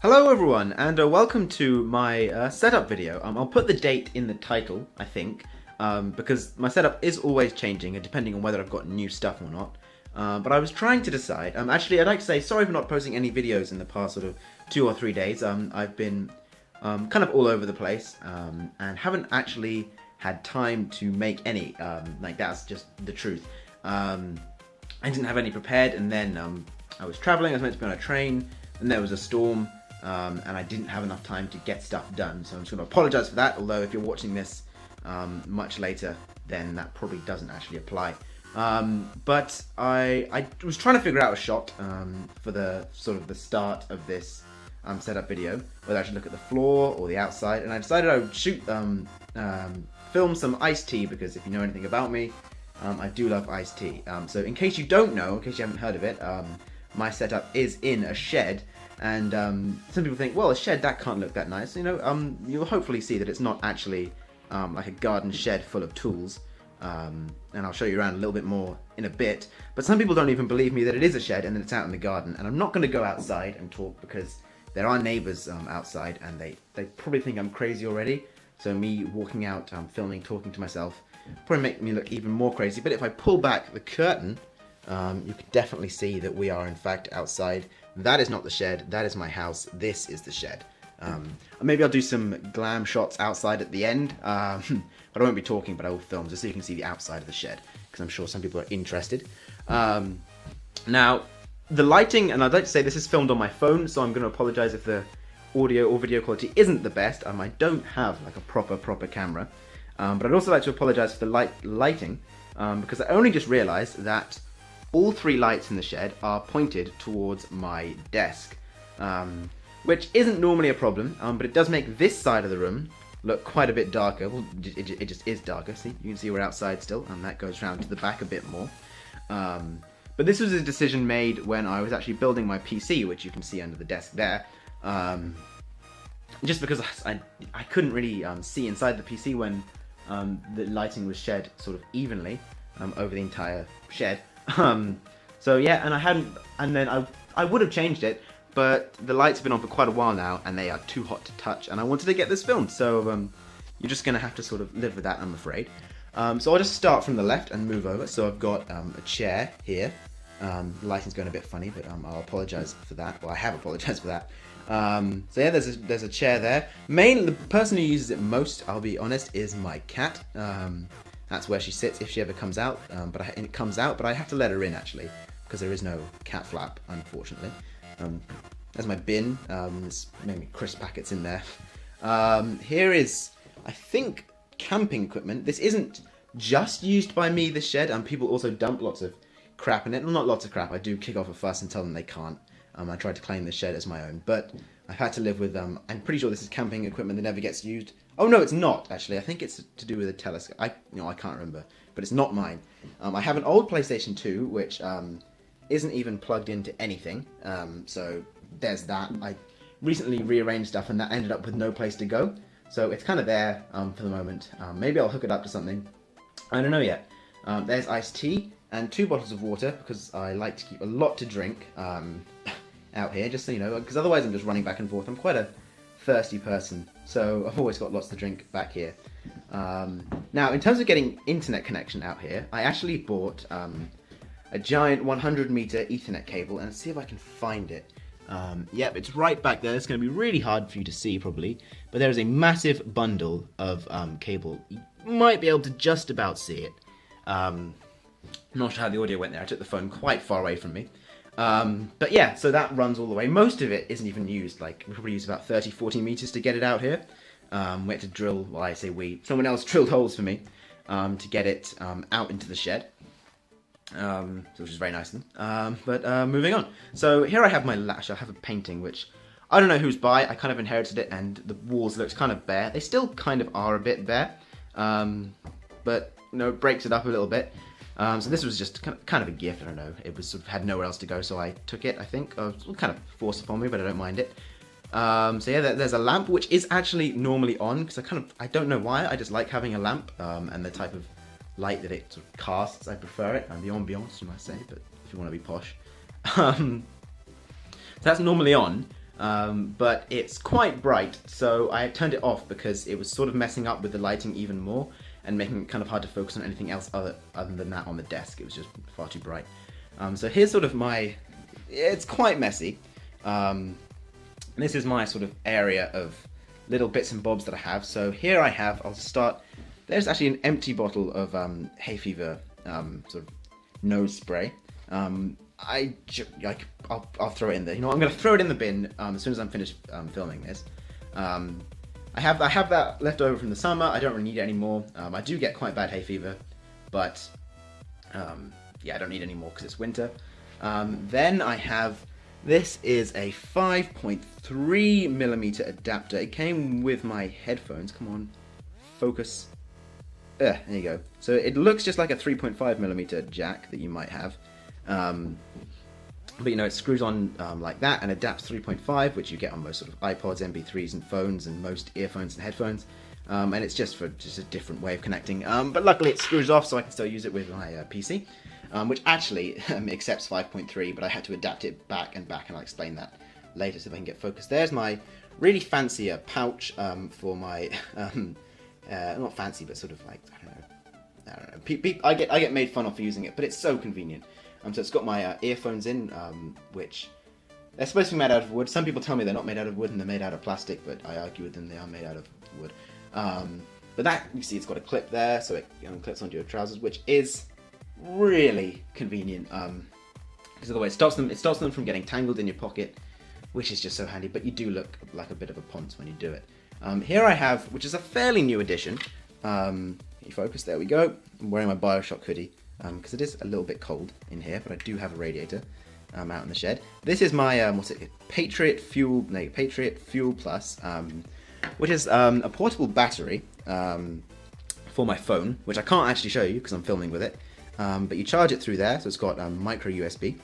Hello everyone, and welcome to my setup video. I'll put the date in the title, I think, because my setup is always changing, and depending on whether I've got new stuff or not. But I was trying to decide. Actually, I'd like to say sorry for not posting any videos in the past sort of 2 or 3 days. I've been kind of all over the place, and haven't actually had time to make any. That's just the truth. I didn't have any prepared, and then I was traveling. I was meant to be on a train, and there was a storm. And I didn't have enough time to get stuff done, so I'm just going to apologise for that, although if you're watching this much later, then that probably doesn't actually apply. But I was trying to figure out a shot for the sort of the start of this setup video, whether I should look at the floor or the outside, and I decided I would film some iced tea, because if you know anything about me, I do love iced tea. So in case you don't know, in case you haven't heard of it, my setup is in a shed. And some people think, well, a shed, that can't look that nice. You know, you'll hopefully see that it's not actually like a garden shed full of tools. And I'll show you around a little bit more in a bit. But some people don't even believe me that it is a shed and that it's out in the garden. And I'm not going to go outside and talk, because there are neighbours outside, and they probably think I'm crazy already. So me walking out, filming, talking to myself, probably make me look even more crazy. But if I pull back the curtain, you can definitely see that we are in fact outside. That is not the shed, that is my house, this is the shed. Maybe I'll do some glam shots outside at the end, but I won't be talking, but I will film just so you can see the outside of the shed, because I'm sure some people are interested. Now, the lighting, and I'd like to say this is filmed on my phone, so I'm going to apologise if the audio or video quality isn't the best. I don't have like a proper camera, but I'd also like to apologise for the lighting, because I only just realised that all 3 lights in the shed are pointed towards my desk, which isn't normally a problem, but it does make this side of the room look quite a bit darker. Well, it just is darker. See, you can see we're outside still, and that goes round to the back a bit more. But this was a decision made when I was actually building my PC, which you can see under the desk there. Just because I couldn't really see inside the PC when the lighting was shed sort of evenly over the entire shed. So yeah, and then I would have changed it, but the lights have been on for quite a while now, and they are too hot to touch, and I wanted to get this filmed, so you're just gonna have to sort of live with that, I'm afraid. So I'll just start from the left and move over. So I've got a chair here. The lighting's going a bit funny, but I'll apologise for that. Well, I have apologised for that. So yeah, there's a chair there. Mainly, the person who uses it most, I'll be honest, is my cat. That's where she sits if she ever comes out, but I have to let her in, actually, because there is no cat flap, unfortunately. There's my bin. There's maybe crisp packets in there. Here is, I think, camping equipment. This isn't just used by me, this shed, and people also dump lots of crap in it. Well, not lots of crap. I do kick off a fuss and tell them they can't. I tried to claim this shed as my own, but I've had to live with I'm pretty sure this is camping equipment that never gets used. Oh no, it's not, actually. I think it's to do with a telescope. I can't remember, but it's not mine. I have an old PlayStation 2, which isn't even plugged into anything. So there's that. I recently rearranged stuff, and that ended up with no place to go. So it's kind of there for the moment. Maybe I'll hook it up to something. I don't know yet. There's iced tea and 2 bottles of water, because I like to keep a lot to drink out here, just so you know, because otherwise I'm just running back and forth. I'm quite a thirsty person, so I've always got lots to drink back here. Now, in terms of getting internet connection out here, I actually bought a giant 100-meter Ethernet cable, and let's see if I can find it. Yep, it's right back there. It's going to be really hard for you to see, probably, but there is a massive bundle of cable. You might be able to just about see it. I'm not sure how the audio went there. I took the phone quite far away from me. But yeah, so that runs all the way. Most of it isn't even used. Like, we probably use about 30-40 meters to get it out here. We had to drill, well, I say we, someone else drilled holes for me to get it out into the shed. Which is very nice of them. But moving on. So here I have my lash. I have a painting which I don't know who's by. I kind of inherited it, and the walls looked kind of bare. They still kind of are a bit bare, but it breaks it up a little bit. So this was just kind of a gift. I don't know. It was sort of had nowhere else to go, so I took it. I think it was kind of forced upon me, but I don't mind it. So yeah, there's a lamp which is actually normally on, because I don't know why. I just like having a lamp, and the type of light that it sort of casts. I prefer it, and the ambiance, you might say, but if you want to be posh. So that's normally on. but it's quite bright, so I turned it off because it was sort of messing up with the lighting even more and making it kind of hard to focus on anything else other than that on the desk. It was just far too bright. So here's sort of it's quite messy. This is my sort of area of little bits and bobs that I have. So here I have, I'll start, there's actually an empty bottle of hay fever sort of nose spray. I'll throw it in there. You know, I'm going to throw it in the bin as soon as I'm finished filming this. I have that left over from the summer. I don't really need it anymore. I do get quite bad hay fever, but yeah, I don't need any more because it's winter. Then I have, this is a 5.3mm adapter. It came with my headphones. Come on, focus. There you go. So it looks just like a 3.5mm jack that you might have. But you know, it screws on like that and adapts 3.5, which you get on most sort of iPods, MP3s and phones and most earphones and headphones. And it's just a different way of connecting. But luckily it screws off so I can still use it with my PC, which actually accepts 5.3, but I had to adapt it back, and I'll explain that later so if I can get focused. There's my really fancy pouch for my, not fancy, but sort of like, I don't know. I get made fun of for using it, but it's so convenient. So it's got my earphones in, which they're supposed to be made out of wood. Some people tell me they're not made out of wood and they're made out of plastic, but I argue with them they are made out of wood. But that, you see, it's got a clip there, so it clips onto your trousers, which is really convenient. Because otherwise it stops them from getting tangled in your pocket, which is just so handy. But you do look like a bit of a ponce when you do it. Here I have, which is a fairly new addition. Can you focus? There we go. I'm wearing my Bioshock hoodie. Because it is a little bit cold in here, but I do have a radiator out in the shed. This is my Patriot Fuel Plus, which is a portable battery for my phone, which I can't actually show you because I'm filming with it. But you charge it through there, so it's got micro USB.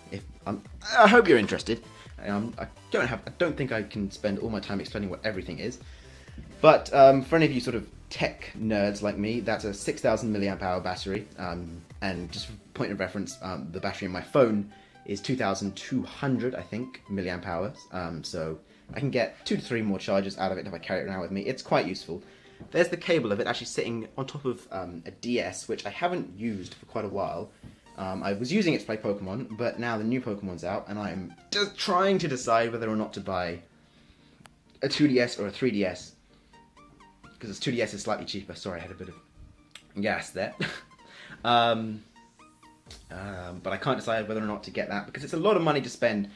I hope you're interested. I don't think I can spend all my time explaining what everything is. But for any of you sort of tech nerds like me, that's a 6,000 milliamp hour battery. And just for point of reference, the battery in my phone is 2,200, I think, milliamp hours. So I can get 2 to 3 more charges out of it if I carry it around with me. It's quite useful. There's the cable of it actually sitting on top of a DS, which I haven't used for quite a while. I was using it to play Pokemon, but now the new Pokemon's out, and I'm just trying to decide whether or not to buy a 2DS or a 3DS. Because the 2DS is slightly cheaper. Sorry, I had a bit of gas there. But I can't decide whether or not to get that because it's a lot of money to spend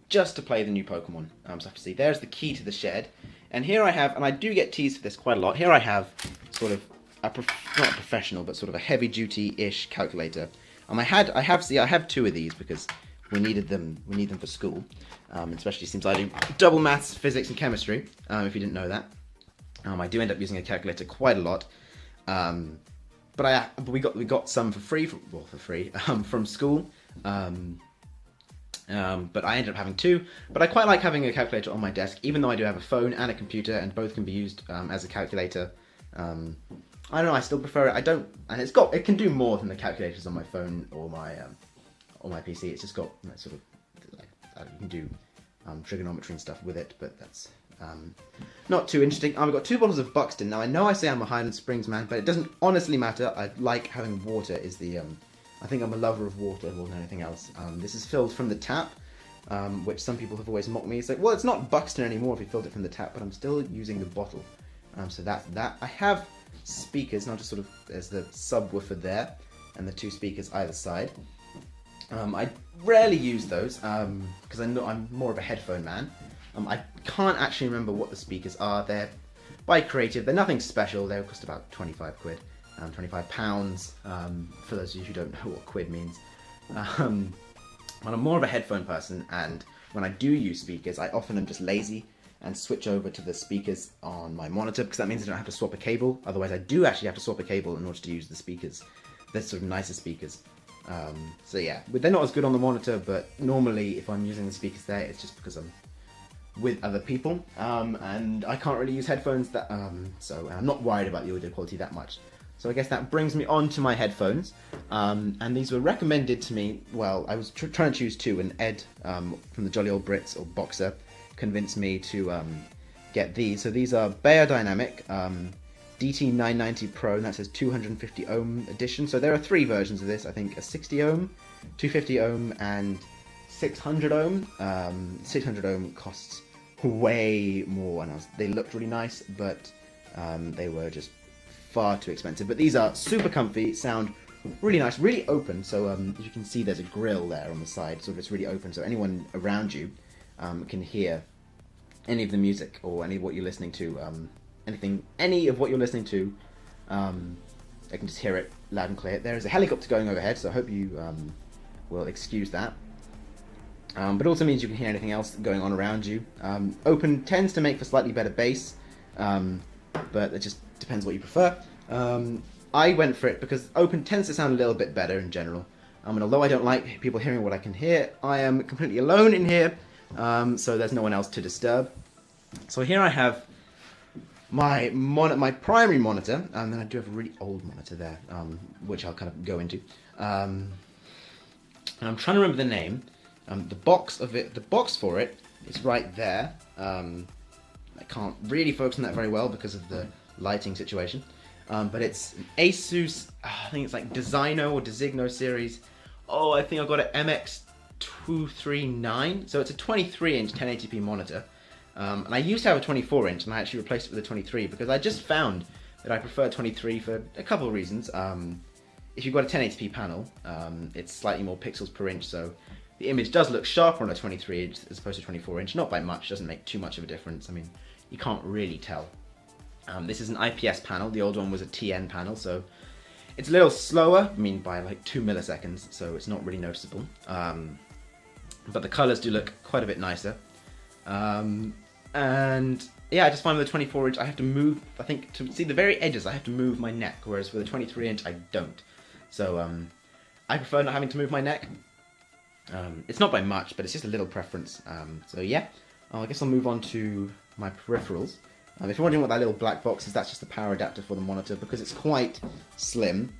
just to play the new Pokemon. So I have to see. There's the key to the shed, and here I have, and I do get teased for this quite a lot. Here I have sort of not a professional, but sort of a heavy-duty-ish calculator. I have 2 of these because we need them for school, especially since I do double maths, physics, and chemistry. If you didn't know that. I do end up using a calculator quite a lot, but we got some for free from school. But I ended up having 2. But I quite like having a calculator on my desk, even though I do have a phone and a computer, and both can be used as a calculator. I don't know. I still prefer it. It can do more than the calculators on my phone or my PC. It's just got sort of you can do trigonometry and stuff with it, but that's. Not too interesting. I've got 2 bottles of Buxton. Now I know I say I'm a Highland Springs man, but it doesn't honestly matter. I like having water. I think I'm a lover of water more than anything else. This is filled from the tap, which some people have always mocked me. It's like, well, it's not Buxton anymore if you filled it from the tap, but I'm still using the bottle. So that's that. I have speakers, not just sort of, there's the subwoofer there, and the 2 speakers either side. I rarely use those because I'm more of a headphone man. I can't actually remember what the speakers are. They're by Creative. They're nothing special. They cost about 25 quid, 25 pounds, for those of you who don't know what quid means. But I'm more of a headphone person, and when I do use speakers, I often am just lazy and switch over to the speakers on my monitor, because that means I don't have to swap a cable. Otherwise, I do actually have to swap a cable in order to use the speakers. They're sort of nicer speakers. So yeah, they're not as good on the monitor, but normally if I'm using the speakers there, it's just because I'm with other people, and I can't really use headphones so I'm not worried about the audio quality that much. So I guess that brings me on to my headphones, and these were recommended to me. Well, I was trying to choose 2, and Ed from the Jolly Old Brits, or Boxer, convinced me to get these. So these are Beyerdynamic DT990 Pro, and that says 250 ohm edition. So there are 3 versions of this. I think a 60 ohm, 250 ohm, and 600 ohm. 600 ohm costs way more, and they looked really nice, but they were just far too expensive. But these are super comfy, sound really nice, really open. So as you can see, there's a grill there on the side, so it's really open, so anyone around you can hear any of the music or any of what you're listening to. Any of what you're listening to, I can just hear it loud and clear. There is a helicopter going overhead, so I hope you will excuse that. But also means you can hear anything else going on around you. Open tends to make for slightly better bass, but it just depends what you prefer. I went for it because open tends to sound a little bit better in general. And although I don't like people hearing what I can hear, I am completely alone in here, so there's no one else to disturb. So here I have my primary monitor, and then I do have a really old monitor there, which I'll kind of go into. And I'm trying to remember the name. The box for it is right there. I can't really focus on that very well because of the lighting situation. But it's an Asus, I think it's like Designo or Designo series. Oh, I think I've got an MX239. So it's a 23-inch 1080p monitor. And I used to have a 24-inch, and I actually replaced it with a 23 because I just found that I prefer 23 for a couple of reasons. If you've got a 1080p panel, it's slightly more pixels per inch, so the image does look sharper on a 23-inch as opposed to 24-inch. Not by much, doesn't make too much of a difference. I mean, you can't really tell. This is an IPS panel. The old one was a TN panel, so it's a little slower. I mean, by like 2 milliseconds, so it's not really noticeable. But the colors do look quite a bit nicer. And yeah, I just find with the 24-inch, I have to move, I think, to see the very edges, I have to move my neck, whereas with the 23-inch, I don't. So I prefer not having to move my neck. It's not by much, but it's just a little preference. So yeah, I guess I'll move on to my peripherals. If you're wondering what that little black box is, that's just the power adapter for the monitor. Because it's quite slim,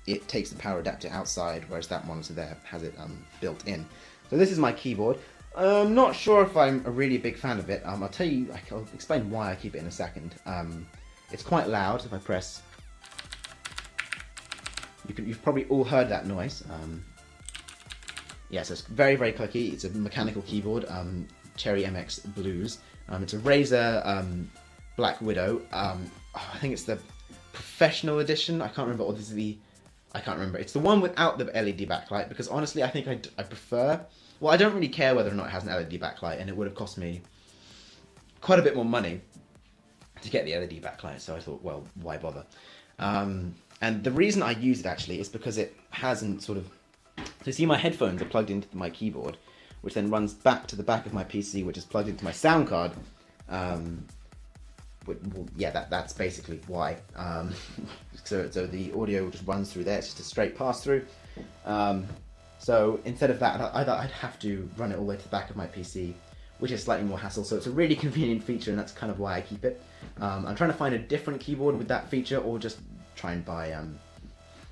it takes the power adapter outside, whereas that monitor there has it built in. So this is my keyboard. I'm not sure if I'm a really big fan of it. I'll explain why I keep it in a second. It's quite loud. If I press, you've probably all heard that noise. Yeah, so it's very, very clicky. It's a mechanical keyboard, Cherry MX Blues. It's a Razer Blackwidow. I think it's the professional edition. I can't remember. Or this is the, I can't remember. It's the one without the LED backlight, because honestly, I think I prefer. Well, I don't really care whether or not it has an LED backlight, and it would have cost me quite a bit more money to get the LED backlight. So I thought, well, why bother? And the reason I use it actually is because it hasn't sort of. So you see, my headphones are plugged into my keyboard, which then runs back to the back of my PC, which is plugged into my sound card. Well, yeah, that's basically why. So the audio just runs through there. It's just a straight pass through. So instead of that, I'd have to run it all the way to the back of my PC, which is slightly more hassle. So it's a really convenient feature, and that's kind of why I keep it. I'm trying to find a different keyboard with that feature, or just try and buy an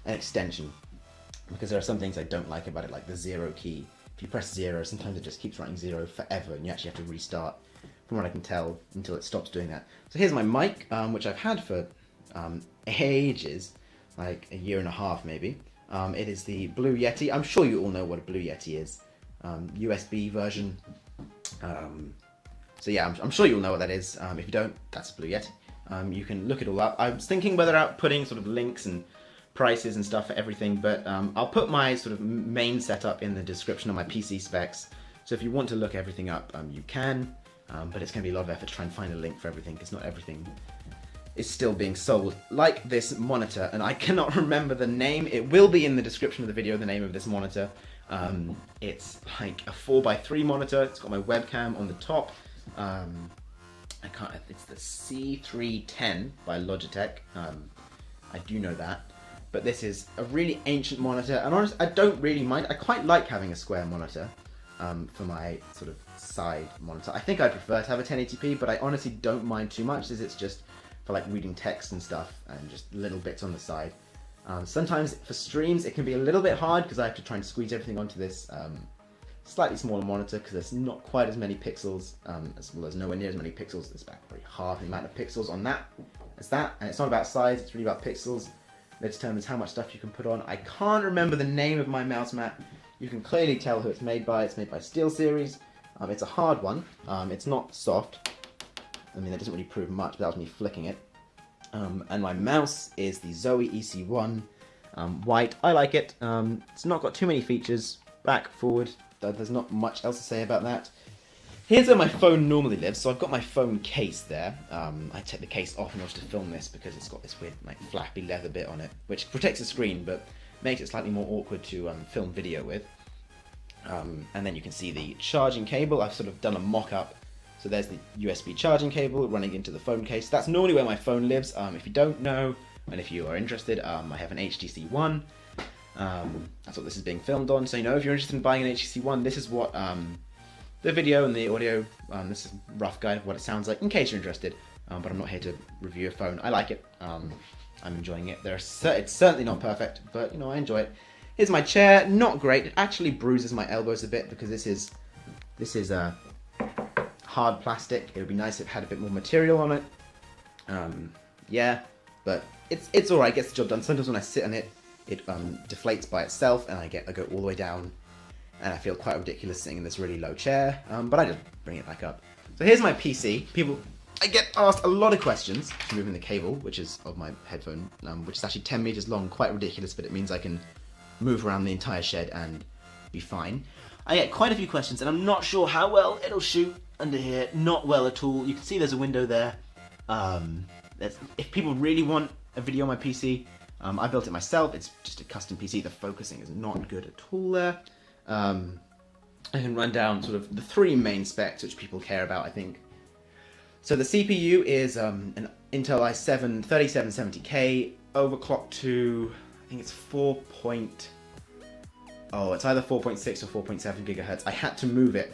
extension, because there are some things I don't like about it, like the 0 key. If you press 0, sometimes it just keeps writing 0 forever, and you actually have to restart, from what I can tell, until it stops doing that. So here's my mic, which I've had for ages, like a year and a half maybe. It is the Blue Yeti. I'm sure you all know what a Blue Yeti is. USB version. So yeah, I'm sure you'll know what that is. If you don't, that's a Blue Yeti. You can look it all up. I was thinking whether out putting sort of links and prices and stuff for everything, but I'll put my sort of main setup in the description of my PC specs. So if you want to look everything up, you can. But it's going to be a lot of effort to try and find a link for everything, because not everything is still being sold. Like this monitor, and I cannot remember the name. It will be in the description of the video, the name of this monitor. It's like a 4x3 monitor. It's got my webcam on the top. It's the C310 by Logitech. I do know that. But this is a really ancient monitor, and honestly, I don't really mind. I quite like having a square monitor for my sort of side monitor. I think I prefer to have a 1080p, but I honestly don't mind too much, as it's just for like reading text and stuff, and just little bits on the side. Sometimes for streams it can be a little bit hard, because I have to try and squeeze everything onto this slightly smaller monitor because there's not quite as many pixels, as well as nowhere near as many pixels. There's about probably half the amount of pixels on that as that, and it's not about size, it's really about pixels. That determines how much stuff you can put on. I can't remember the name of my mouse mat. You can clearly tell who it's made by. It's made by SteelSeries. It's a hard one. It's not soft. I mean, that doesn't really prove much, but that was me flicking it. And my mouse is the Zowie EC1 white. I like it. It's not got too many features. Back, forward. There's not much else to say about that. Here's where my phone normally lives. So I've got my phone case there. I take the case off in order to film this because it's got this weird like flappy leather bit on it, which protects the screen but makes it slightly more awkward to film video with. And then you can see the charging cable. I've sort of done a mock-up. So there's the USB charging cable running into the phone case. That's normally where my phone lives. If you don't know, and if you are interested, I have an HTC One. That's what this is being filmed on. So, you know, if you're interested in buying an HTC One, this is what the video and the audio, this is a rough guide of what it sounds like, in case you're interested. But I'm not here to review a phone. I like it. I'm enjoying it. It's certainly not perfect, but, you know, I enjoy it. Here's my chair. Not great. It actually bruises my elbows a bit because this is hard plastic. It would be nice if it had a bit more material on it. Yeah, but it's alright, gets the job done. Sometimes when I sit on it, it deflates by itself and I go all the way down and I feel quite ridiculous sitting in this really low chair, but I just bring it back up. So here's my PC. I get asked a lot of questions, removing the cable, which is of my headphone, which is actually 10 meters long, quite ridiculous, but it means I can move around the entire shed and be fine. I get quite a few questions and I'm not sure how well it'll shoot under here. Not well at all. You can see there's a window there. If people really want a video on my PC, I built it myself. It's just a custom PC. The focusing is not good at all there. I can run down sort of the three main specs which people care about, I think. So the CPU is an Intel i7-3770K overclocked to, I think it's it's either 4.6 or 4.7 gigahertz. I had to move it.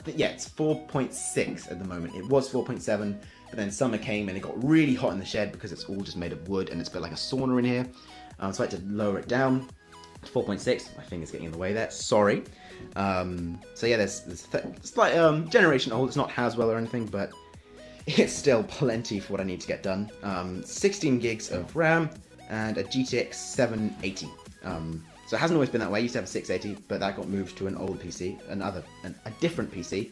It's 4.6 at the moment. It was 4.7, but then summer came and it got really hot in the shed because it's all just made of wood and it's got like a sauna in here. So I had to lower it down to 4.6. My finger's getting in the way there. Sorry. So yeah, there's slight generation old. It's not Haswell or anything, but it's still plenty for what I need to get done. 16 gigs of RAM and a GTX 780. So it hasn't always been that way. I used to have a 680, but that got moved to an old PC, a different PC.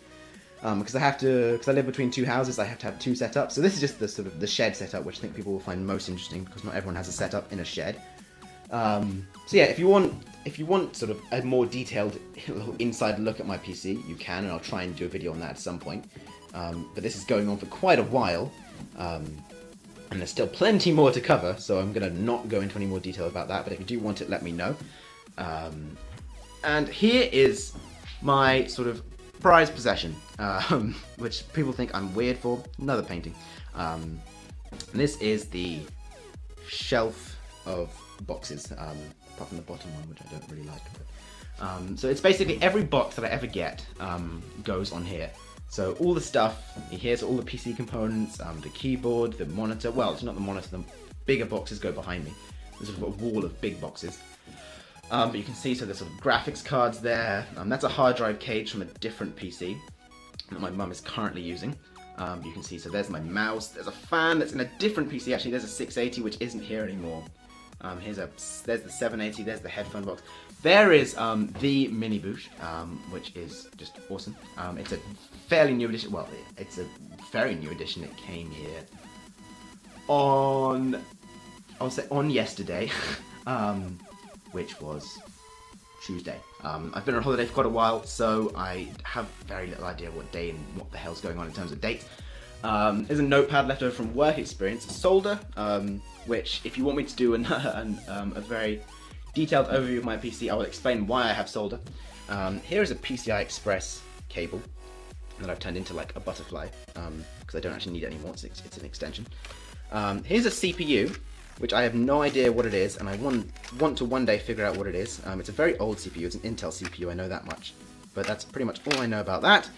Because I live between two houses, I have to have two setups. So this is just the sort of the shed setup, which I think people will find most interesting because not everyone has a setup in a shed. So yeah, if you want sort of a more detailed inside look at my PC, you can, and I'll try and do a video on that at some point. But this is going on for quite a while, and there's still plenty more to cover, so I'm going to not go into any more detail about that, but if you do want it, let me know. And here is my sort of prized possession, which people think I'm weird for. Another painting. And this is the shelf of boxes, apart from the bottom one, which I don't really like. But, so it's basically every box that I ever get goes on here. So all the stuff, here's all the PC components, the keyboard, the monitor. Well, it's not the monitor, the bigger boxes go behind me. There's sort of a wall of big boxes. But you can see, so there's sort of graphics cards there. That's a hard drive cage from a different PC that my mum is currently using. You can see, so there's my mouse. There's a fan that's in a different PC. Actually, there's a 680, which isn't here anymore. There's the 780, there's the headphone box. There is the mini Boosh, which is just awesome. It's a fairly new edition. Well, it's a very new edition. It came here on yesterday, which was Tuesday. I've been on holiday for quite a while, so I have very little idea what day and what the hell's going on in terms of dates. There's a notepad left over from work experience, solder, which if you want me to do a very detailed overview of my PC, I will explain why I have solder. Here is a PCI Express cable that I've turned into like a butterfly, because I don't actually need it anymore, it's an extension. Here's a CPU, which I have no idea what it is, and I want to one day figure out what it is. It's a very old CPU, it's an Intel CPU, I know that much, but that's pretty much all I know about that.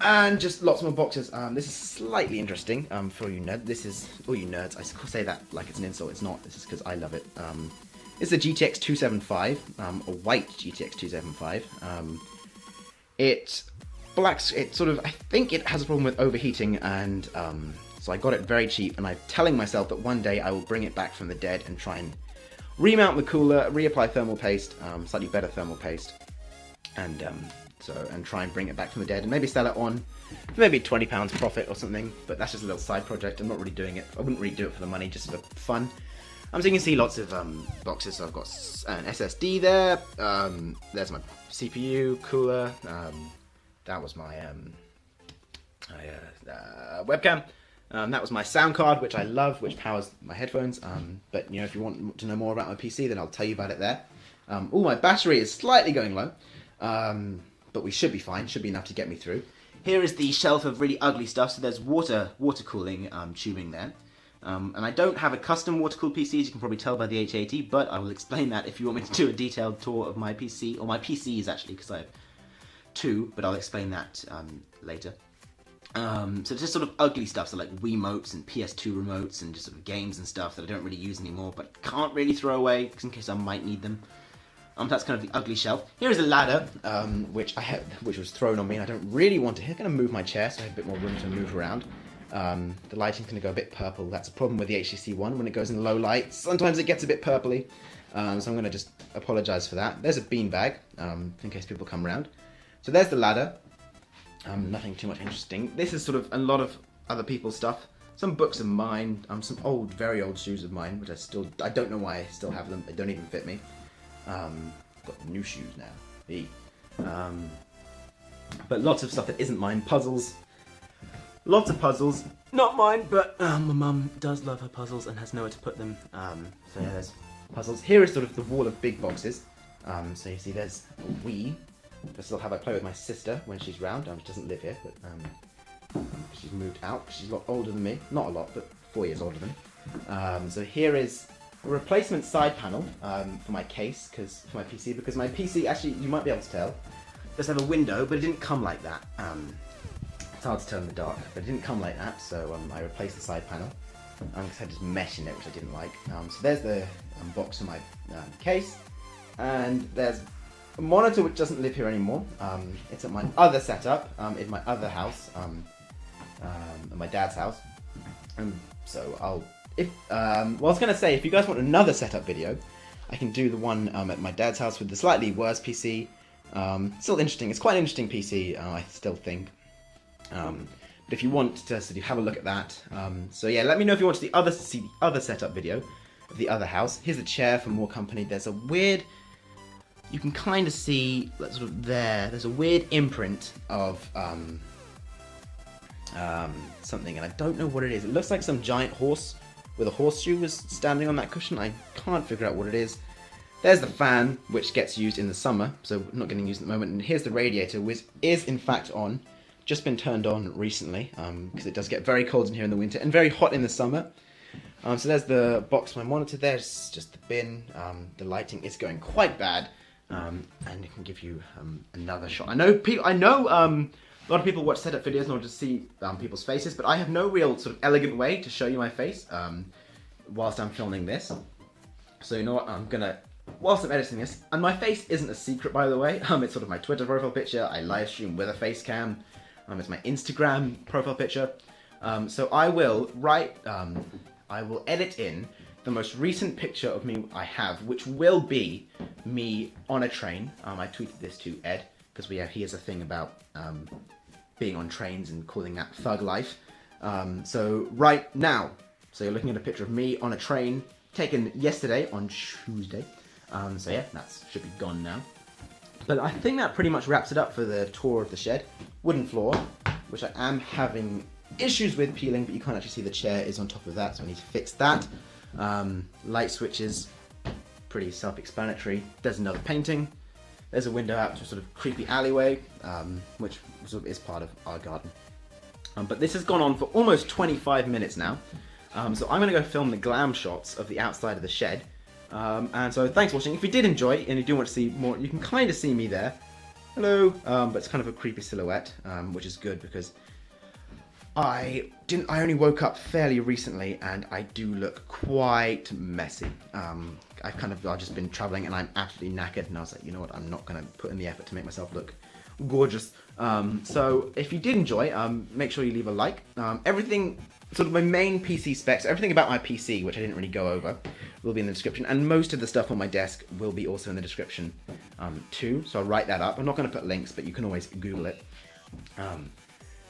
And just lots more boxes. This is slightly interesting for all you nerds. This is all you nerds. I say that like it's an insult. It's not. This is because I love it. It's a GTX 275, a white GTX 275. It's sort of, I think it has a problem with overheating, and so I got it very cheap, and I'm telling myself that one day I will bring it back from the dead and try and remount the cooler, reapply thermal paste, slightly better thermal paste, and try and bring it back from the dead, and maybe sell it on for maybe £20 profit or something. But that's just a little side project. I'm not really doing it. I wouldn't really do it for the money, just for fun. So you can see lots of boxes. So I've got an SSD there. There's my CPU, cooler. That was my webcam. That was my sound card, which I love, which powers my headphones. But if you want to know more about my PC, then I'll tell you about it there. My battery is slightly going low, but we should be fine. Should be enough to get me through. Here is the shelf of really ugly stuff. So there's water cooling tubing there. And I don't have a custom water-cooled PC, as you can probably tell by the H80, but I will explain that if you want me to do a detailed tour of my PC, or my PCs actually, because I have two, but I'll explain that later. So it's just sort of ugly stuff, so like Wiimotes and PS2 remotes and just sort of games and stuff that I don't really use anymore, but can't really throw away, because in case I might need them. That's kind of the ugly shelf. Here is a ladder, which was thrown on me, and I don't really want to. I'm going to move my chair so I have a bit more room to move around. The lighting's going to go a bit purple. That's a problem with the HTC One when it goes in low light. Sometimes it gets a bit purpley, so I'm going to just apologise for that. There's a beanbag, in case people come around. So there's the ladder. Nothing too much interesting. This is sort of a lot of other people's stuff. Some books of mine, some very old shoes of mine, which I don't know why I still have them. They don't even fit me. Got new shoes now. But lots of stuff that isn't mine. Puzzles. Lots of puzzles. Not mine, but my mum does love her puzzles and has nowhere to put them. So yeah, there's puzzles. Here is sort of the wall of big boxes. So you see there's a Wii. That's still how I play with my sister when she's round. She doesn't live here, but she's moved out. She's a lot older than me. Not a lot, but 4 years older than. So here is a replacement side panel for my case, for my PC, because my PC, actually, you might be able to tell, does have a window, but it didn't come like that. It's hard to tell in the dark, but it didn't come like that, so I replaced the side panel, because I had just mesh in it, which I didn't like. So there's the box for my case, and there's a monitor which doesn't live here anymore. It's at my other setup, in my other house, at my dad's house. So I was going to say, if you guys want another setup video, I can do the one at my dad's house with the slightly worse PC. Still interesting. It's quite an interesting PC, I still think. But if you want to have a look at that, so yeah, let me know if you want to see the other setup video of the other house. Here's a chair for more company. There's a weird, you can kind of see sort of there's a weird imprint of something, and I don't know what it is. It looks like some giant horse with a horseshoe was standing on that cushion. I can't figure out what it is. There's the fan, which gets used in the summer, so not getting used at the moment. And here's the radiator, which is in fact on. Just been turned on recently, because it does get very cold in here in the winter and very hot in the summer. So there's the box for my monitor. There's just the bin. The lighting is going quite bad, and it can give you another shot. I know a lot of people watch setup videos in order to see people's faces, but I have no real sort of elegant way to show you my face whilst I'm filming this. So you know what, whilst I'm editing this, and my face isn't a secret, by the way. It's sort of my Twitter profile picture. I live stream with a face cam. It's my Instagram profile picture. So I will edit in the most recent picture of me I have, which will be me on a train. I tweeted this to Ed, because he has a thing about being on trains and calling that thug life. So right now, so you're looking at a picture of me on a train, taken yesterday on Tuesday. So yeah, that should be gone now. But I think that pretty much wraps it up for the tour of the shed. Wooden floor, which I am having issues with peeling, but you can't actually see the chair is on top of that, so I need to fix that. Light switches, pretty self-explanatory. There's another painting. There's a window out to a sort of creepy alleyway, which sort of is part of our garden. But this has gone on for almost 25 minutes now. So I'm going to go film the glam shots of the outside of the shed. And so thanks for watching. If you did enjoy and you do want to see more, you can kind of see me there. Hello. But it's kind of a creepy silhouette, which is good because I only woke up fairly recently, and I do look quite messy. I've just been traveling, and I'm absolutely knackered, and I was like, you know what, I'm not gonna put in the effort to make myself look gorgeous. So if you did enjoy, make sure you leave a like. Everything, sort of my main PC specs, everything about my PC, which I didn't really go over, will be in the description, and most of the stuff on my desk will be also in the description too, so I'll write that up. I'm not going to put links, but you can always Google it.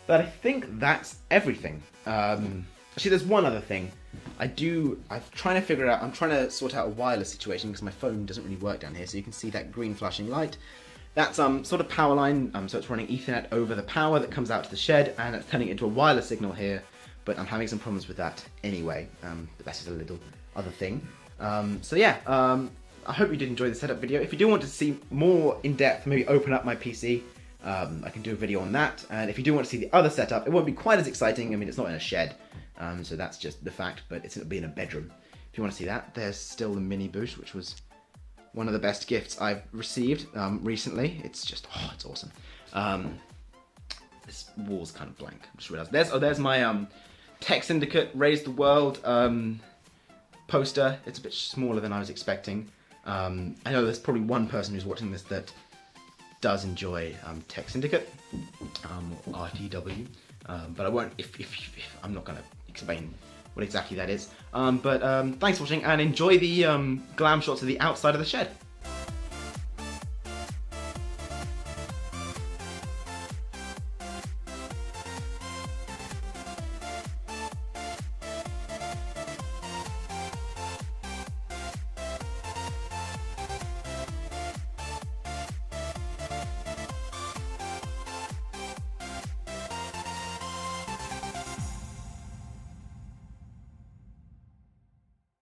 But I think that's everything. Actually, there's one other thing. I'm trying to sort out a wireless situation because my phone doesn't really work down here, so you can see that green flashing light. That's sort of power line, so it's running Ethernet over the power that comes out to the shed, and it's turning it into a wireless signal here, but I'm having some problems with that anyway. But that's just a little other thing. So yeah, I hope you did enjoy the setup video. If you do want to see more in depth, maybe open up my PC, I can do a video on that. And if you do want to see the other setup, it won't be quite as exciting. I mean, it's not in a shed, so that's just the fact, but it'll be in a bedroom. If you want to see that, there's still the mini Boosh, which was one of the best gifts I've received recently. It's just, oh, it's awesome. This wall's kind of blank. I just realized. There's my Tech Syndicate Raise the World poster. It's a bit smaller than I was expecting. I know there's probably one person who's watching this that does enjoy Tech Syndicate, or RTW, but I won't. If I'm not going to explain what exactly that is. But thanks for watching, and enjoy the glam shots of the outside of the shed.